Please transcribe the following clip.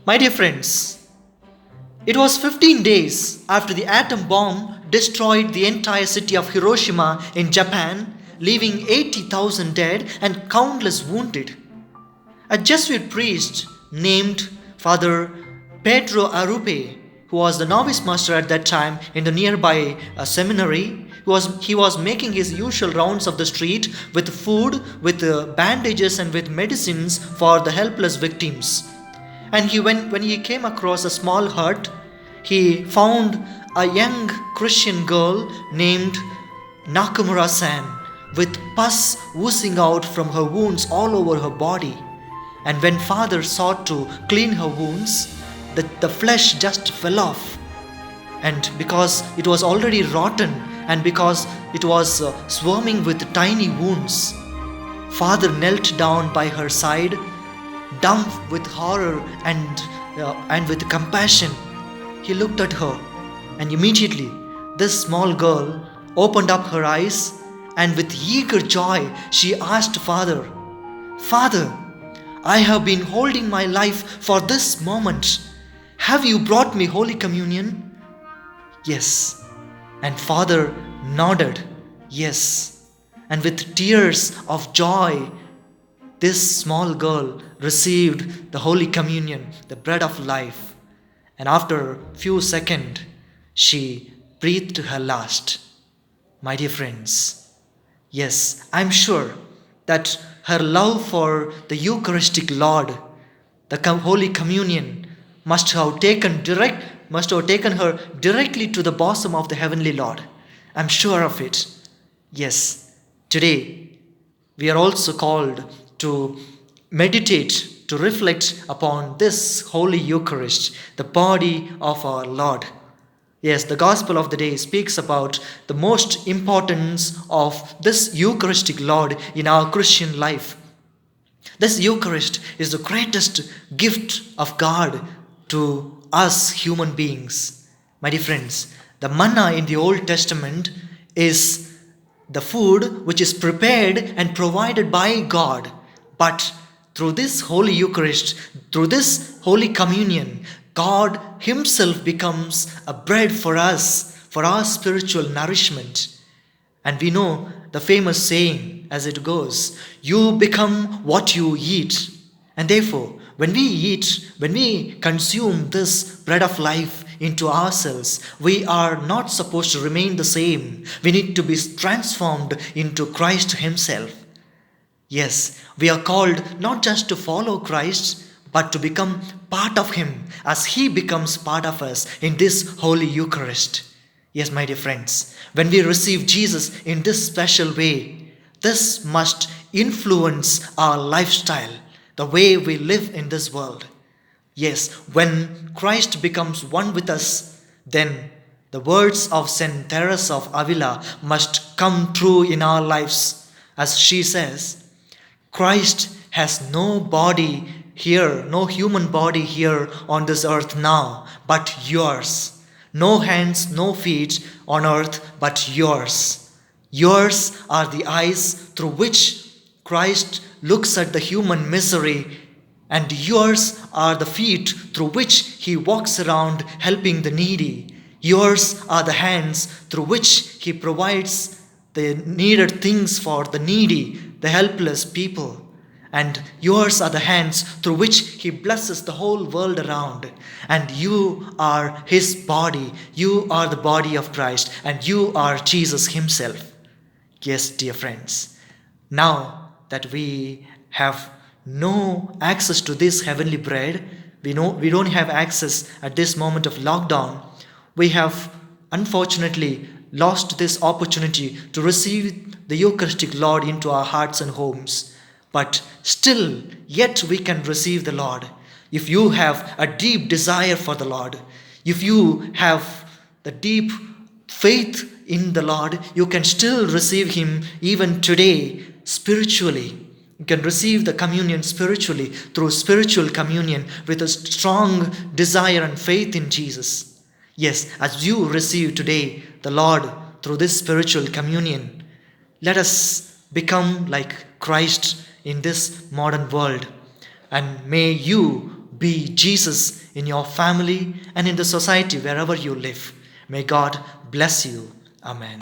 My dear friends, it was 15 days after the atom bomb destroyed the entire city of Hiroshima in Japan, leaving 80,000 dead and countless wounded. A Jesuit priest named Father Pedro Arupe, who was the novice master at that time in the nearby seminary, he was making his usual rounds of the street with food, with bandages, and with medicines for the helpless victims. And when he came across a small hut, he found a young Christian girl named Nakamura San with pus oozing out from her wounds all over her body. And when father sought to clean her wounds, the flesh just fell off. And because it was already rotten and because it was swarming with tiny wounds, father knelt down by her side, dumb with horror and with compassion. He looked at her, and immediately this small girl opened up her eyes, and with eager joy she asked father, "Father, I have been holding my life for this moment. Have you brought me Holy Communion?" "Yes." And father nodded, "Yes." And with tears of joy, this small girl received the Holy Communion, the bread of life. And after a few seconds, she breathed her last. My dear friends, yes, I'm sure that her love for the Eucharistic Lord, the Holy Communion, must have taken her directly to the bosom of the Heavenly Lord. I'm sure of it. Yes, today we are also called to meditate, to reflect upon this Holy Eucharist, the body of our Lord. Yes, the Gospel of the day speaks about the most importance of this Eucharistic Lord in our Christian life. This Eucharist is the greatest gift of God to us human beings. My dear friends, the manna in the Old Testament is the food which is prepared and provided by God. But through this Holy Eucharist, through this Holy Communion, God Himself becomes a bread for us, for our spiritual nourishment. And we know the famous saying as it goes, "You become what you eat." And therefore, when we consume this bread of life into ourselves, we are not supposed to remain the same. We need to be transformed into Christ Himself. Yes, we are called not just to follow Christ, but to become part of Him as He becomes part of us in this Holy Eucharist. Yes, my dear friends, when we receive Jesus in this special way, this must influence our lifestyle, the way we live in this world. Yes, when Christ becomes one with us, then the words of Saint Teresa of Avila must come true in our lives. As she says, "Christ has no body here, no human body here on this earth now, but yours. No hands, no feet on earth, but yours. Yours are the eyes through which Christ looks at the human misery, and yours are the feet through which He walks around helping the needy. Yours are the hands through which He provides the needed things for the needy, the helpless people. And yours are the hands through which He blesses the whole world around. And you are His body. You are the body of Christ. And you are Jesus Himself." Yes, dear friends. Now that we have no access to this heavenly bread, we don't have access at this moment of lockdown, we have unfortunately lost this opportunity to receive the Eucharistic Lord into our hearts and homes. But still, yet we can receive the Lord. If you have a deep desire for the Lord, if you have the deep faith in the Lord, you can still receive Him even today spiritually. You can receive the communion spiritually through spiritual communion with a strong desire and faith in Jesus. Yes, as you receive today the Lord through this spiritual communion, let us become like Christ in this modern world. And may you be Jesus in your family and in the society wherever you live. May God bless you. Amen.